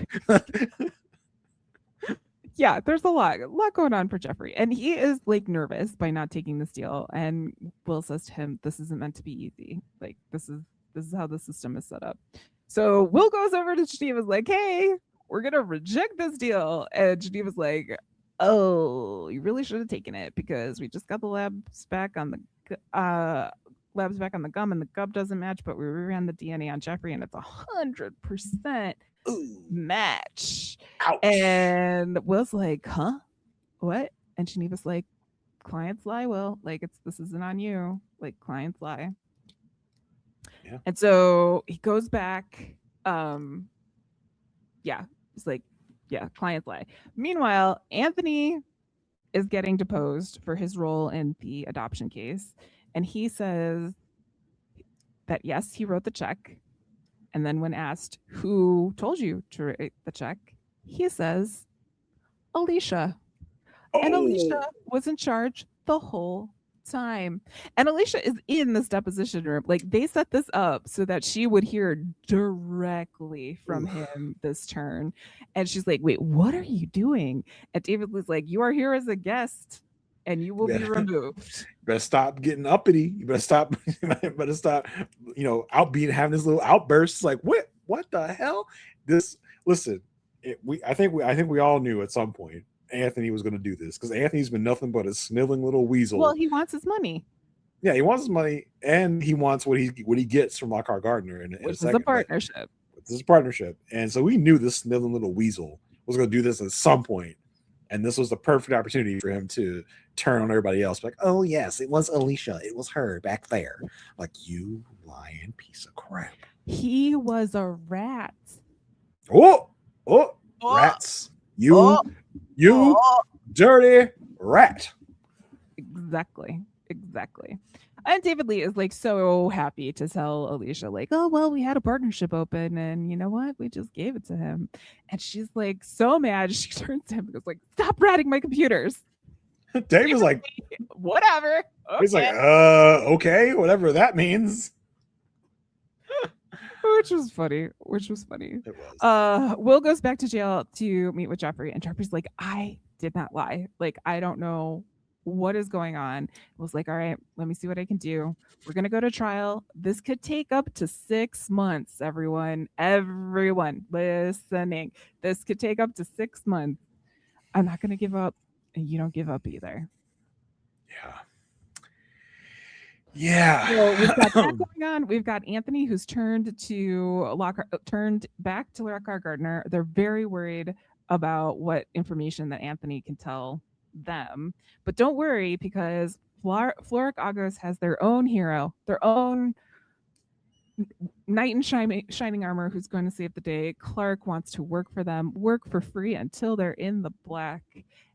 Yeah, there's a lot going on for Jeffrey, and he is like nervous by not taking this deal. And Will says to him, "This isn't meant to be easy. Like, this is how the system is set up." So Will goes over to Geneva's like, "Hey, we're gonna reject this deal," and Geneva's like, "Oh, you really should have taken it, because we just got the labs back on the gum, and the gum doesn't match, but we ran the DNA on Jeffrey, and it's 100% match." Ouch. And Will's like, "Huh? What?" And Geneva's like, "Clients lie, Will. Like, this isn't on you. Like, clients lie." Yeah. And so he goes back. It's like, yeah, clients lie. Meanwhile, Anthony is getting deposed for his role in the adoption case, and he says that yes, he wrote the check. And then when asked who told you to write the check, he says Alicia. And Alicia was in charge the whole time. And Alicia is in this deposition room. Like, they set this up so that she would hear directly from him this turn. And she's like, "Wait, what are you doing?" And David was like, "You are here as a guest, and you will be removed. You better stop getting uppity. You better stop. Having this little outbursts. Like, what the hell? I think we all knew at some point Anthony was going to do this, because Anthony's been nothing but a sniveling little weasel. Well, he wants his money. Yeah, he wants his money, and he wants what he gets from Lockhart Gardner in a second. A partnership. This is a partnership, and so we knew this sniveling little weasel was going to do this at some point, and this was the perfect opportunity for him to turn on everybody else. Like, "Oh yes, it was Alicia. It was her back there." Like, you lying piece of crap. He was a rat. Rats. You dirty rat. Exactly. And David Lee is like so happy to tell Alicia, like, "Oh, well, we had a partnership open, and you know what? We just gave it to him." And she's like so mad. She turns to him and goes like, "Stop ratting my computers." David's like, "Whatever." Okay. He's like, "Okay, whatever that means." Which was funny. It was. Will goes back to jail to meet with Jeffrey, and Jeffrey's like, "I did not lie. Like, I don't know what is going on." Will's like, "All right, let me see what I can do. We're gonna go to trial. This could take up to 6 months, everyone listening. This could take up to 6 months. I'm not gonna give up, and you don't give up either." Yeah. So we've got that going on. We've got Anthony, who's turned back to Lockhart Gardner. They're very worried about what information that Anthony can tell them. But don't worry, because Floric Agos has their own hero, their own knight in shining armor who's going to save the day. Clark wants to work for them, work for free until they're in the black.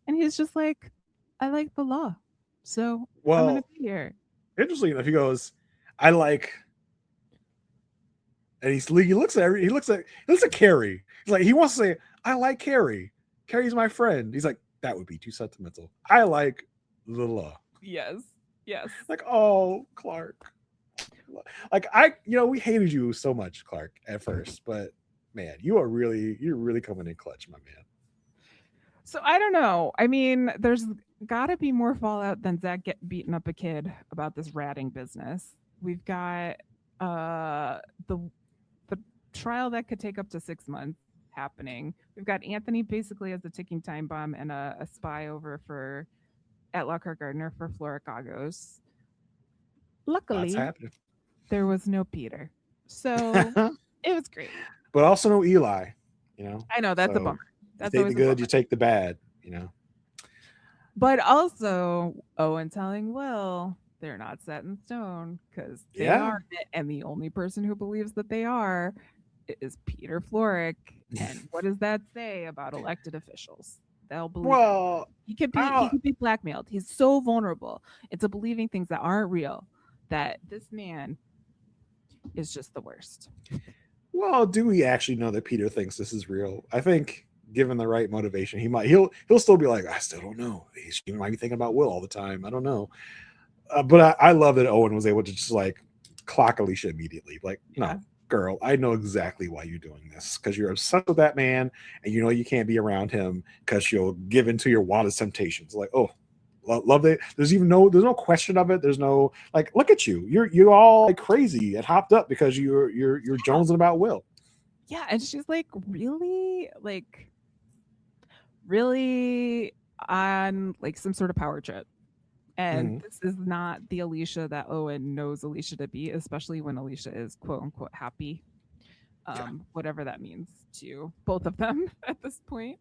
And he's just like, "I like the law, so I'm going to be here." Interestingly enough, he goes, "I like And he looks at Carrie. He's like, he wants to say, I like Carrie. Carrie's my friend. He's like, that would be too sentimental. I like Lila. Yes. Like, oh, Clark. Like we hated you so much, Clark, at first, but man, you're really coming in clutch, my man. So I don't know. I mean, there's got to be more fallout than Zach beating up a kid about this ratting business. We've got the trial that could take up to 6 months happening. We've got Anthony basically as a ticking time bomb and a spy over at Lockhart Gardner for Floricagos. Luckily, there was no Peter, so it was great. But also no Eli. I know that's a bummer. That's you take the good, you take the bad. But also, Owen telling Will they're not set in stone because they aren't, and the only person who believes that they are is Peter Florrick. And what does that say about elected officials? They'll believe. Well, he could be blackmailed. He's so vulnerable into believing things that aren't real that this man is just the worst. Well, do we actually know that Peter thinks this is real? I think given the right motivation, he'll still be like, I still don't know. He might be thinking about Will all the time. I don't know. But I love that Owen was able to just like clock Alicia immediately. Like, no, girl, I know exactly why you're doing this, because you're obsessed with that man and you can't be around him because you'll give in to your wildest temptations. Like, oh, love it. There's no question of it. There's no like, look at you. You're all like crazy and hopped up because you're jonesing about Will. Yeah, and she's like really on like some sort of power trip. And this is not the Alicia that Owen knows Alicia to be, especially when Alicia is quote unquote happy. Whatever that means to both of them at this point.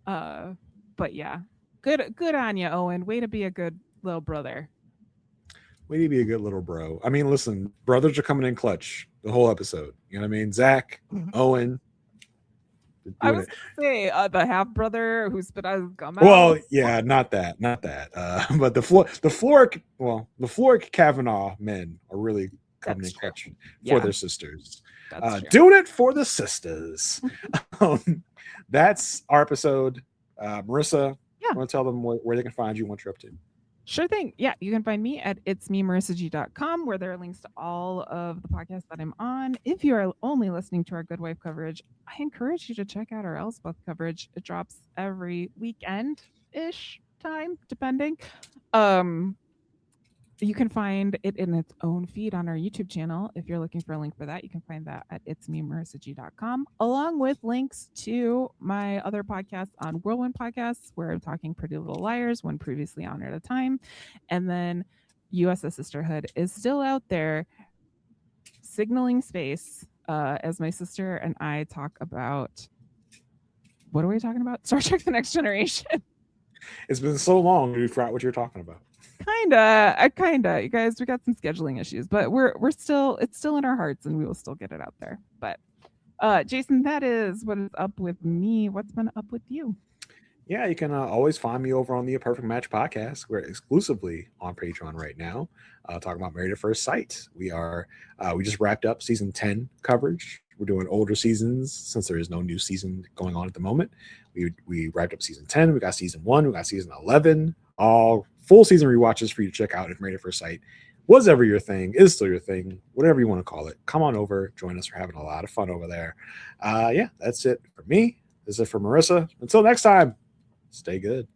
But yeah. Good on you, Owen. Way to be a good little brother. Way to be a good little bro. I mean, listen, brothers are coming in clutch the whole episode. You know what I mean? Zach, Owen. I was going to say the half brother who spit out his gum out. Well, yeah, not that. But the Florrick Kavanaugh men are really coming in clutch for their sisters. Doing it for the sisters. That's our episode. Marissa, I want to tell them where they can find you, what you're up to. Sure thing. Yeah, you can find me at itsmemarissag.com, where there are links to all of the podcasts that I'm on. If you are only listening to our Good Wife coverage, I encourage you to check out our Elspeth coverage. It drops every weekend-ish time, depending. You can find it in its own feed on our YouTube channel. If you're looking for a link for that, you can find that at itsmemarissag.com, along with links to my other podcasts on Whirlwind Podcasts, where I'm talking Pretty Little Liars, one previously on at a time. And then USS Sisterhood is still out there signaling space as my sister and I talk about, what are we talking about? Star Trek The Next Generation. It's been so long, we forgot what you're talking about. Kinda. You guys, we got some scheduling issues, but it's still in our hearts, and we will still get it out there. But Jason, that is what is up with me. What's been up with you? Yeah, you can always find me over on the Perfect Match podcast. We're exclusively on Patreon right now, talking about Married at First Sight. We just wrapped up season 10 coverage. We're doing older seasons since there is no new season going on at the moment. We wrapped up season 10. We got season 1. We got season 11. All full season rewatches for you to check out if Married at First Sight was ever your thing, is still your thing, whatever you want to call it. Come on over, join us. We're having a lot of fun over there. Yeah, that's it for me. This is it for Marissa. Until next time, stay good.